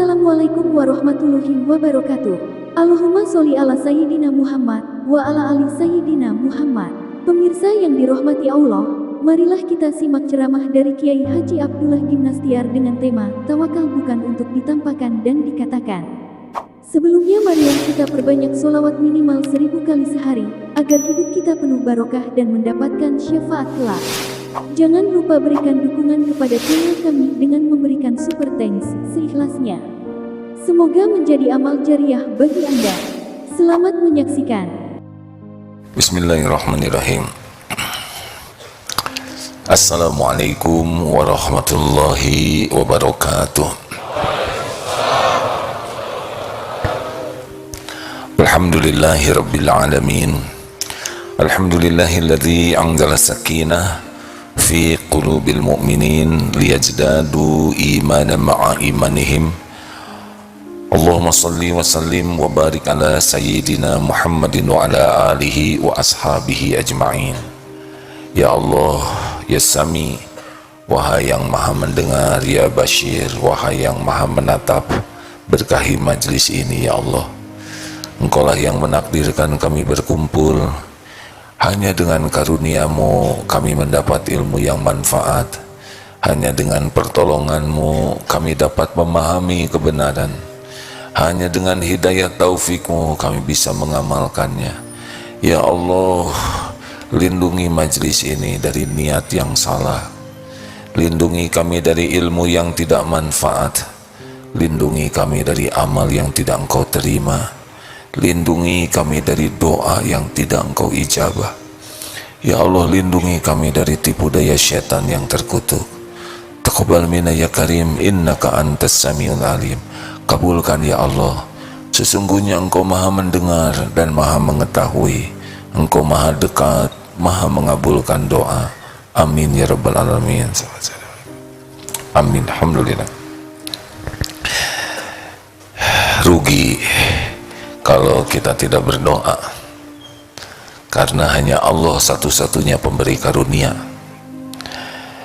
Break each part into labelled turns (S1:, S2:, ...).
S1: Assalamualaikum warahmatullahi wabarakatuh. Allahumma sholli ala Sayyidina Muhammad wa ala ali Sayyidina Muhammad. Pemirsa yang dirahmati Allah, marilah kita simak ceramah dari Kiai Haji Abdullah Gimnastiar dengan tema tawakal bukan untuk ditampakkan dan dikatakan. Sebelumnya marilah kita perbanyak sholawat minimal 1000 kali sehari, agar hidup kita penuh barokah dan mendapatkan syafaat kelak. Jangan lupa berikan dukungan kepada channel kami dengan memberikan super thanks seikhlasnya. Semoga menjadi amal jariah bagi Anda. Selamat menyaksikan.
S2: Bismillahirrahmanirrahim. Assalamualaikum warahmatullahi wabarakatuh. Alhamdulillahi rabbil alamin. Alhamdulillahilladzi anzala sakinah fi qulubil mu'minin liyajdadu imanan ma'a imanihim. Allahumma salli wa sallim wa barik ala sayyidina Muhammadin wa ala alihi wa ashabihi ajma'in. Ya Allah, ya Sami, wahai yang maha mendengar, ya Bashir, wahai yang maha menatap, berkahi majlis ini ya Allah. Engkaulah yang menakdirkan kami berkumpul. Hanya dengan karunia-Mu kami mendapat ilmu yang manfaat. Hanya dengan pertolongan-Mu kami dapat memahami kebenaran. Hanya dengan hidayah taufik-Mu kami bisa mengamalkannya. Ya Allah, lindungi majlis ini dari niat yang salah. Lindungi kami dari ilmu yang tidak manfaat. Lindungi kami dari amal yang tidak Engkau terima. Lindungi kami dari doa yang tidak Engkau ijabah. Ya Allah, lindungi kami dari tipu daya syaitan yang terkutuk. Taqabbal minna ya Karim, innaka antas samiul alim. Kabulkan ya Allah, sesungguhnya Engkau maha mendengar dan maha mengetahui. Engkau maha dekat, maha mengabulkan doa. Amin ya rabbal alamin. Amin. Alhamdulillah. Rugi kalau kita tidak berdoa, karena hanya Allah satu-satunya pemberi karunia.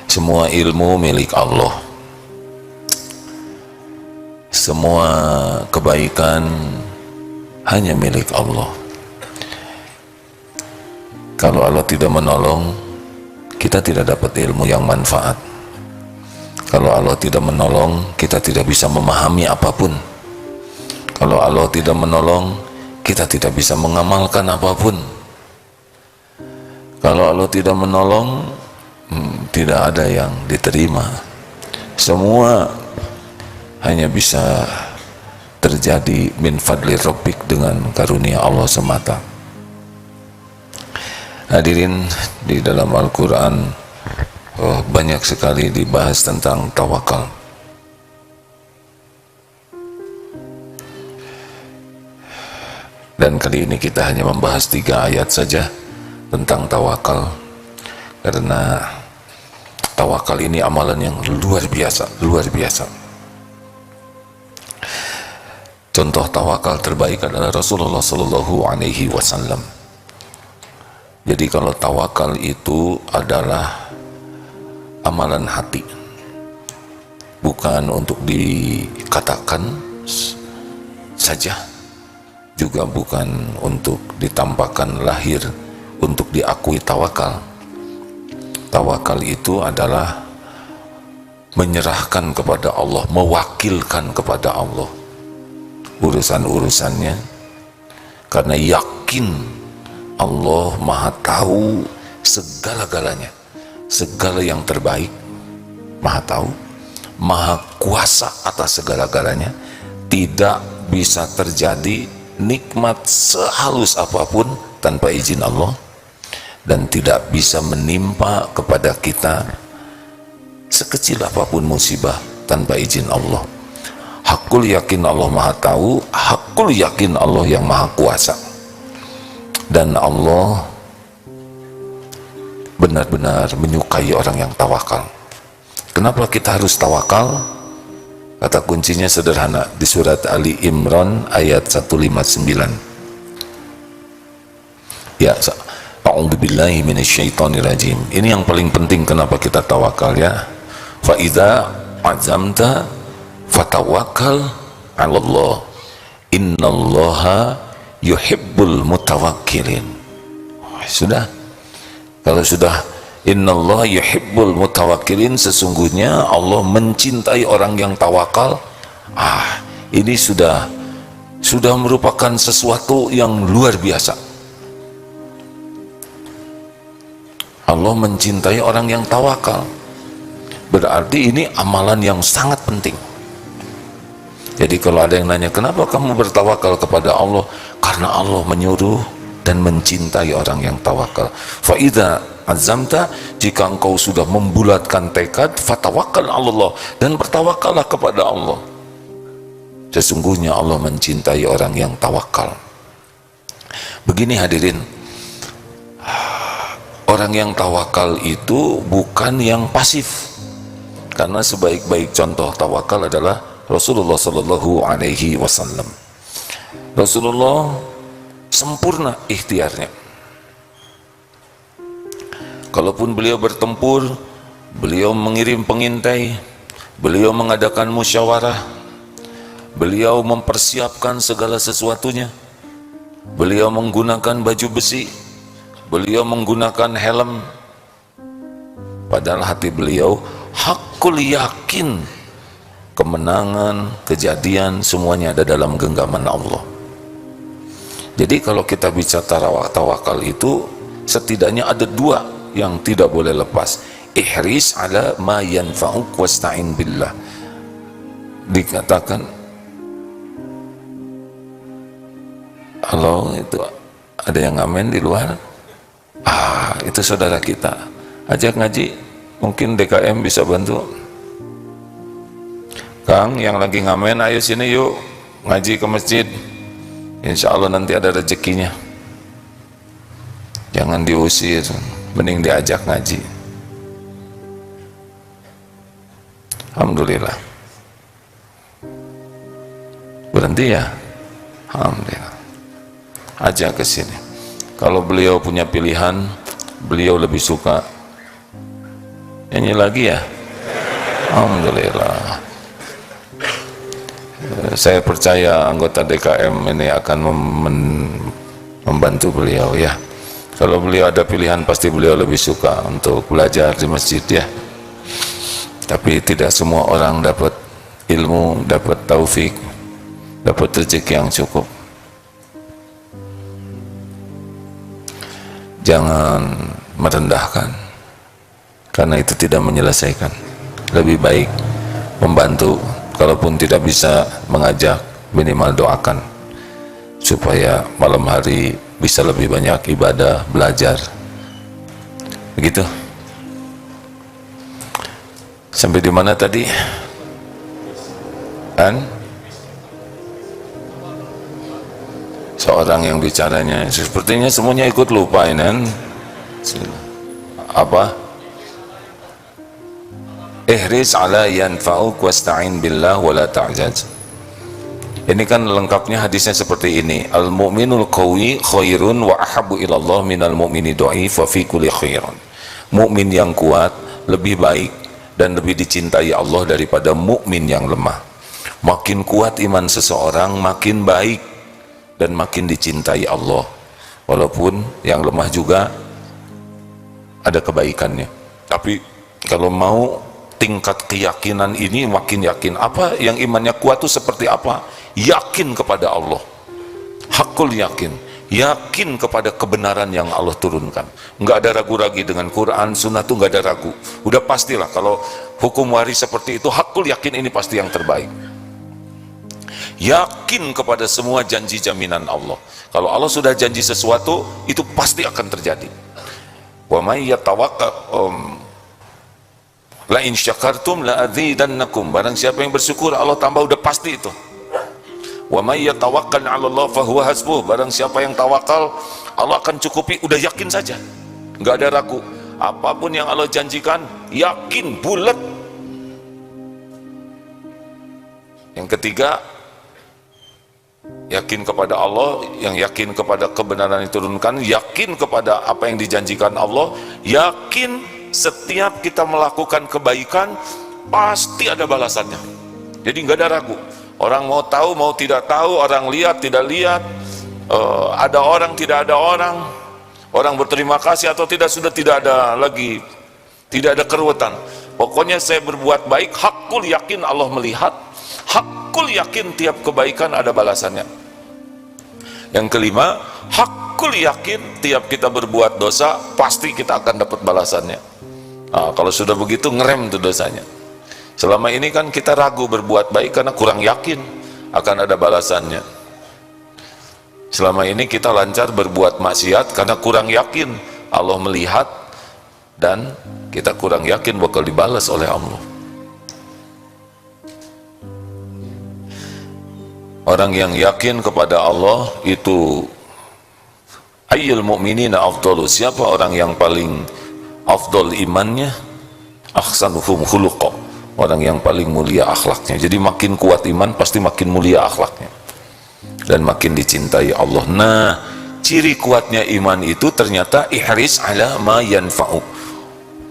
S2: Semua ilmu milik Allah, semua kebaikan hanya milik Allah. Kalau Allah tidak menolong, kita tidak dapat ilmu yang manfaat. Kalau Allah tidak menolong, kita tidak bisa memahami apapun. Kalau Allah tidak menolong, kita tidak bisa mengamalkan apapun. Kalau Allah tidak menolong, tidak ada yang diterima. Semua hanya bisa terjadi min fadli rabbik, dengan karunia Allah semata. Hadirin, di dalam Al-Quran banyak sekali dibahas tentang tawakal. Dan kali ini kita hanya membahas 3 ayat saja tentang tawakal, karena tawakal ini amalan yang luar biasa, luar biasa. Contoh tawakal terbaik adalah Rasulullah Sallallahu Alaihi Wasallam. Jadi kalau tawakal itu adalah amalan hati, bukan untuk dikatakan saja, juga bukan untuk ditampakkan lahir untuk diakui tawakal. Tawakal itu adalah menyerahkan kepada Allah, mewakilkan kepada Allah urusan-urusannya, karena yakin Allah maha tahu segala-galanya, segala yang terbaik, maha tahu, maha kuasa atas segala-galanya. Tidak bisa terjadi nikmat sehalus apapun tanpa izin Allah, dan tidak bisa menimpa kepada kita sekecil apapun musibah tanpa izin Allah. Hakul yakin Allah maha tahu, hakul yakin Allah yang maha kuasa. Dan Allah benar-benar menyukai orang yang tawakal. Kenapa kita harus tawakal? Kata kuncinya sederhana, di surat Ali Imran ayat 159. Ya, a'udzubillahi minasyaitonirrajim. Ini yang paling penting kenapa kita tawakal ya. Fa idza azamta fatawakkal 'ala Allah, innallaha yuhibbul mutawakkilin. Sudah, kalau sudah innallaha yuhibbul mutawakkilin, sesungguhnya Allah mencintai orang yang tawakal, ini sudah merupakan sesuatu yang luar biasa. Allah mencintai orang yang tawakal, berarti ini amalan yang sangat penting. Jadi kalau ada yang nanya, kenapa kamu bertawakal kepada Allah? Karena Allah menyuruh dan mencintai orang yang tawakal. Fa idza azamta, jika engkau sudah membulatkan tekad, fatawakkal 'ala Allah, dan bertawakallah kepada Allah. Sesungguhnya Allah mencintai orang yang tawakal. Begini hadirin, orang yang tawakal itu bukan yang pasif, karena sebaik-baik contoh tawakal adalah Rasulullah Sallallahu Alaihi Wasallam. Rasulullah sempurna ikhtiarnya. Kalaupun beliau bertempur, beliau mengirim pengintai, beliau mengadakan musyawarah, beliau mempersiapkan segala sesuatunya, beliau menggunakan baju besi, beliau menggunakan helm, padahal hati beliau hakul yakin kemenangan, kejadian, semuanya ada dalam genggaman Allah. Jadi kalau kita bicara tawakal itu, setidaknya ada dua yang tidak boleh lepas. Ihris ala ma yanfa'uk wasta'in billah. Dikatakan, halo, itu ada yang ngamen di luar? Itu saudara kita. Ajak ngaji, mungkin DKM bisa bantu. Kang yang lagi ngamen, ayo sini yuk ngaji ke masjid, insya Allah nanti ada rezekinya. Jangan diusir, mending diajak ngaji. Alhamdulillah. Berhenti ya? Alhamdulillah. Ajak ke sini. Kalau beliau punya pilihan, beliau lebih suka nyanyi lagi ya? Alhamdulillah. Saya percaya anggota DKM ini akan membantu beliau ya. Kalau beliau ada pilihan, pasti beliau lebih suka untuk belajar di masjid ya. Tapi tidak semua orang dapat ilmu, dapat taufik, dapat rezeki yang cukup. Jangan merendahkan, karena itu tidak menyelesaikan. Lebih baik membantu. Kalaupun tidak bisa mengajak, minimal doakan supaya malam hari bisa lebih banyak ibadah, belajar. Begitu. Sampai di mana tadi? Kan? Seorang yang bicaranya, sepertinya semuanya ikut lupa ini kan? Apa? Ihris ala yanfa'uk wasta'in billah wala ta'jaz. Ini kan lengkapnya hadisnya seperti ini. Al-mu'minul qawi khairun wa ahabbu ilallah minal mu'mini dha'if wa fi kulli khairun. Mukmin yang kuat lebih baik dan lebih dicintai Allah daripada mukmin yang lemah. Makin kuat iman seseorang, makin baik dan makin dicintai Allah. Walaupun yang lemah juga ada kebaikannya. Tapi kalau mau tingkat keyakinan ini makin yakin. Apa yang imannya kuat itu seperti apa? Yakin kepada Allah, hakul yakin, yakin kepada kebenaran yang Allah turunkan. Nggak ada ragu-ragu dengan Quran, Sunnah tuh nggak ada ragu. Udah pastilah kalau hukum waris seperti itu, hakul yakin ini pasti yang terbaik. Yakin kepada semua janji jaminan Allah. Kalau Allah sudah janji sesuatu, itu pasti akan terjadi. Wa may yatawakkal la in syakartum la azidannakum. Barang siapa yang bersyukur, Allah tambah, udah pasti itu. Wa may yatawakkal 'ala Allah fa huwa hasbuh. Barang siapa yang tawakal, Allah akan cukupi, udah yakin saja. Enggak ada ragu. Apapun yang Allah janjikan, yakin bulat. Yang ketiga, yakin kepada Allah, yang yakin kepada kebenaran yang diturunkan, yakin kepada apa yang dijanjikan Allah, yakin setiap kita melakukan kebaikan pasti ada balasannya. Jadi nggak ada ragu. Orang mau tahu, mau tidak tahu, orang lihat, tidak lihat, ada orang, tidak ada orang, orang berterima kasih atau tidak, sudah tidak ada lagi, tidak ada keruwetan. Pokoknya saya berbuat baik, hakul yakin Allah melihat, hakul yakin tiap kebaikan ada balasannya. Yang kelima, hakul yakin tiap kita berbuat dosa pasti kita akan dapat balasannya. Nah, kalau sudah begitu ngerem tuh dosanya. Selama ini kan kita ragu berbuat baik karena kurang yakin akan ada balasannya. Selama ini kita lancar berbuat maksiat karena kurang yakin Allah melihat, dan kita kurang yakin bakal dibalas oleh Allah. Orang yang yakin kepada Allah itu ayyul mu'minina afdalu, siapa orang yang paling afdal imannya, ahsanuhum khuluqa, orang yang paling mulia akhlaknya. Jadi makin kuat iman pasti makin mulia akhlaknya dan makin dicintai Allah. Nah, ciri kuatnya iman itu ternyata ihris ala ma yanfa'u,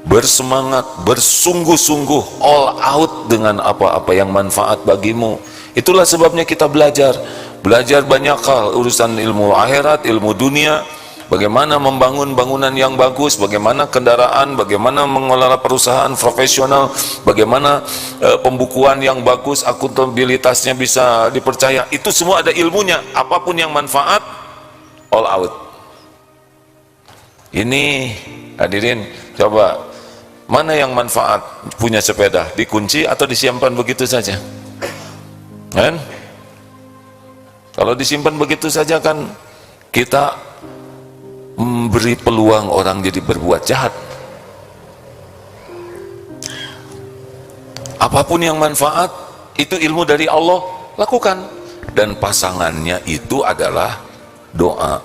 S2: bersemangat, bersungguh-sungguh, all out dengan apa-apa yang manfaat bagimu. Itulah sebabnya kita belajar banyak hal, urusan ilmu akhirat, ilmu dunia, bagaimana membangun bangunan yang bagus, bagaimana kendaraan, bagaimana mengelola perusahaan profesional, bagaimana pembukuan yang bagus, akuntabilitasnya bisa dipercaya. Itu semua ada ilmunya. Apapun yang manfaat, all out. Ini hadirin, coba mana yang manfaat? Punya sepeda dikunci atau disimpan begitu saja? Kan? Kalau disimpan begitu saja kan kita memberi peluang orang jadi berbuat jahat. Apapun yang manfaat itu ilmu dari Allah, lakukan. Dan pasangannya itu adalah doa.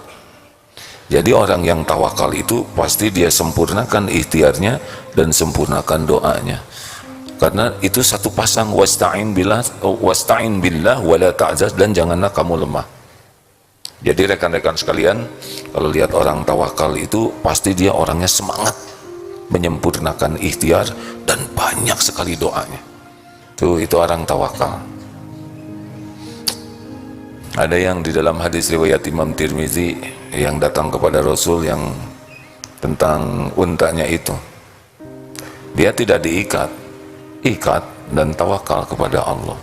S2: Jadi orang yang tawakal itu pasti dia sempurnakan ikhtiarnya dan sempurnakan doanya. Karena itu satu pasang, wasta'in billah wala ta'jaz, dan janganlah kamu lemah. Jadi rekan-rekan sekalian, kalau lihat orang tawakal itu pasti dia orangnya semangat menyempurnakan ikhtiar dan banyak sekali doanya. Itu orang tawakal. Ada yang di dalam hadis riwayat Imam Tirmizi yang datang kepada Rasul yang tentang untanya itu, dia tidak diikat dan tawakal kepada Allah.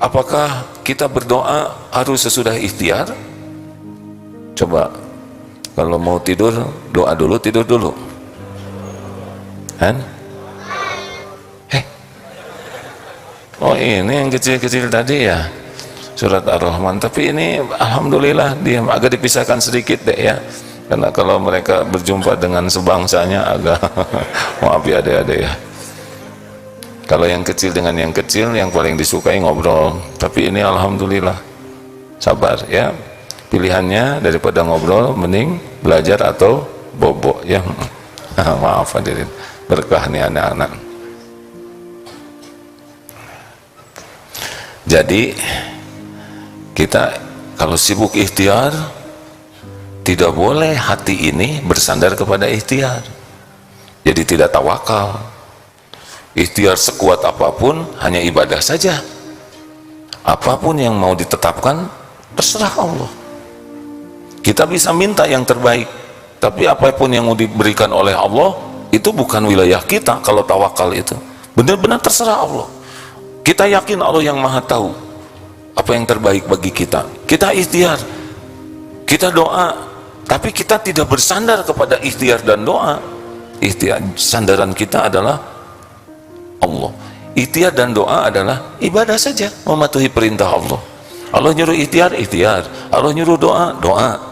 S2: Apakah kita berdoa harus sesudah ikhtiar? Coba, kalau mau tidur, doa dulu, tidur dulu. Kan? Oh, ini yang kecil-kecil tadi ya, surat Ar-Rahman. Tapi ini alhamdulillah dia agak dipisahkan sedikit deh ya. Karena kalau mereka berjumpa dengan sebangsanya agak maaf ya adik-adik ya. Kalau yang kecil dengan yang kecil, yang paling disukai ngobrol. Tapi ini alhamdulillah, sabar ya. Pilihannya daripada ngobrol, mending belajar atau bobo ya. Maaf hadirin, berkah nih anak-anak. Jadi kita kalau sibuk ikhtiar, tidak boleh hati ini bersandar kepada ikhtiar. Jadi tidak tawakal. Ikhtiar sekuat apapun hanya ibadah saja. Apapun yang mau ditetapkan terserah Allah. Kita bisa minta yang terbaik, tapi apapun yang mau diberikan oleh Allah itu bukan wilayah kita. Kalau tawakal itu benar-benar terserah Allah. Kita yakin Allah yang maha tahu apa yang terbaik bagi kita. Kita ikhtiar, kita doa, tapi kita tidak bersandar kepada ikhtiar dan doa. Ikhtiar, sandaran kita adalah Allah. Ikhtiar dan doa adalah ibadah saja, mematuhi perintah Allah. Allah nyuruh ikhtiar, ikhtiar. Allah nyuruh doa, doa.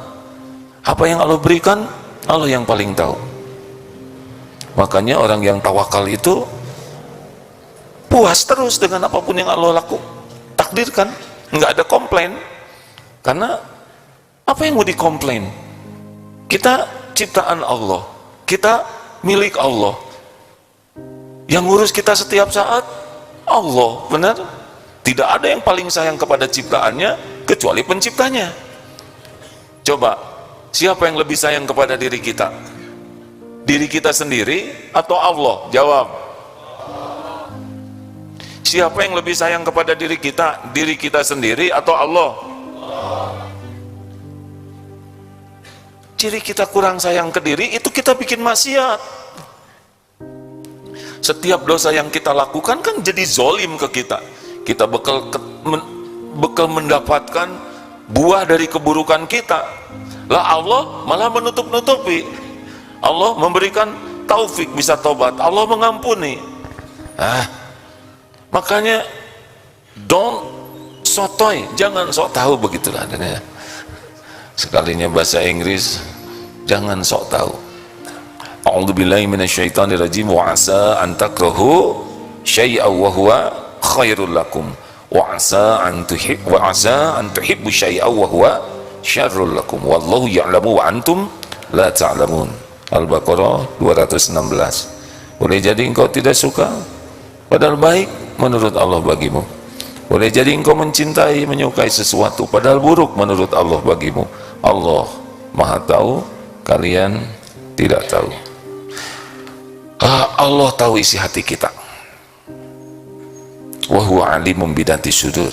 S2: Apa yang Allah berikan, Allah yang paling tahu. Makanya orang yang tawakal itu puas terus dengan apapun yang Allah takdirkan, nggak ada komplain. Karena apa yang mau dikomplain? Kita ciptaan Allah, kita milik Allah. Yang ngurus kita setiap saat Allah, benar? Tidak ada yang paling sayang kepada ciptaannya kecuali penciptanya. Coba, siapa yang lebih sayang kepada diri kita? Diri kita sendiri atau Allah? Jawab. Siapa yang lebih sayang kepada diri kita sendiri atau Allah? Ciri kita kurang sayang ke diri, itu kita bikin maksiat. Setiap dosa yang kita lakukan kan jadi zolim ke kita. Kita bekal mendapatkan buah dari keburukan kita. Lah Allah malah menutup-nutupi. Allah memberikan taufik bisa tobat, Allah mengampuni. Makanya don't sotoy, jangan sok tahu, begitulah adanya. Sekalinya bahasa Inggris, jangan sok tahu. A'udzubillahi minasyaitonirrajim, wa asa an takrahu syai'an wa huwa khairul lakum wa asa an tuhibbu syai'an wa huwa syarrul lakum wallahu ya'lamu wa antum la ta'lamun. Al-Baqarah 216. Boleh jadi engkau tidak suka, padahal baik menurut Allah bagimu. Boleh jadi engkau mencintai, menyukai sesuatu, padahal buruk menurut Allah bagimu. Allah Maha tahu, kalian tidak tahu. Allah tahu isi hati kita. Wa huwa alimun bidati sudur.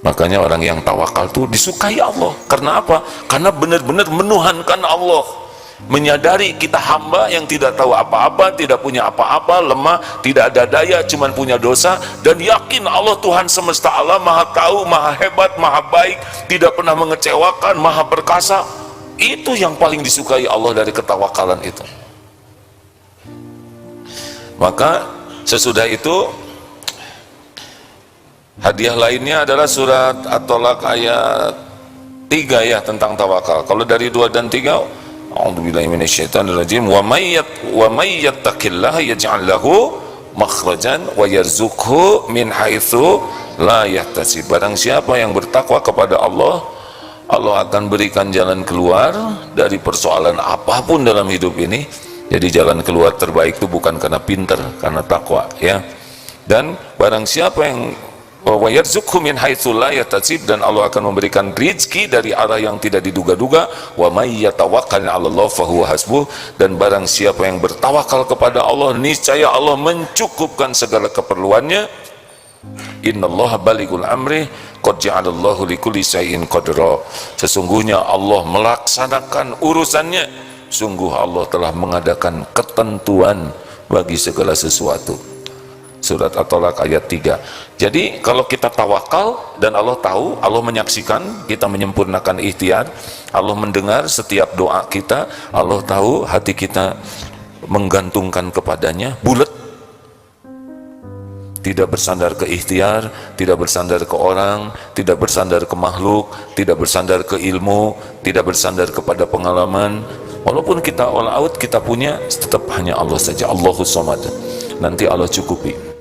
S2: Makanya orang yang tawakal itu disukai Allah. Karena apa? Karena benar-benar menuhankan Allah, menyadari kita hamba yang tidak tahu apa-apa, tidak punya apa-apa, lemah, tidak ada daya, cuman punya dosa, dan yakin Allah Tuhan semesta alam, maha tahu, maha hebat, maha baik, tidak pernah mengecewakan, maha perkasa. Itu yang paling disukai Allah dari ketawakalan itu. Maka sesudah itu hadiah lainnya adalah surat At-Tolak ayat 3 ya, tentang tawakal. Kalau dari 2 dan 3, a'udzubillahi minasyaitonirrajim, wa may yattaqillaha yaj'al lahu makhrajan wa yarzuqhu min haitsu la yahtasib. Barang siapa yang bertakwa kepada Allah, Allah akan berikan jalan keluar dari persoalan apapun dalam hidup ini. Jadi jalan keluar terbaik itu bukan karena pintar, karena takwa ya. Dan barang siapa yang wa yarzuqhu min haitsu la yahtasib, dan Allah akan memberikan rezeki dari arah yang tidak diduga-duga. Wa may yatawakkal 'ala Allah fa huwa hasbuh, dan barang siapa yang bertawakal kepada Allah, niscaya Allah mencukupkan segala keperluannya. Innallaha balighul amri qad ja'alallahu likulli syai'in qadra. Sesungguhnya Allah melaksanakan urusannya. Sungguh Allah telah mengadakan ketentuan bagi segala sesuatu. Surat At-Tolak ayat 3. Jadi kalau kita tawakal dan Allah tahu, Allah menyaksikan kita menyempurnakan ikhtiar, Allah mendengar setiap doa kita, Allah tahu hati kita menggantungkan kepadanya, bulat, tidak bersandar ke ikhtiar, tidak bersandar ke orang, tidak bersandar ke makhluk, tidak bersandar ke ilmu, tidak bersandar kepada pengalaman. Walaupun kita all out, kita punya, tetap hanya Allah saja. Allahus Samad. Nanti Allah cukupi.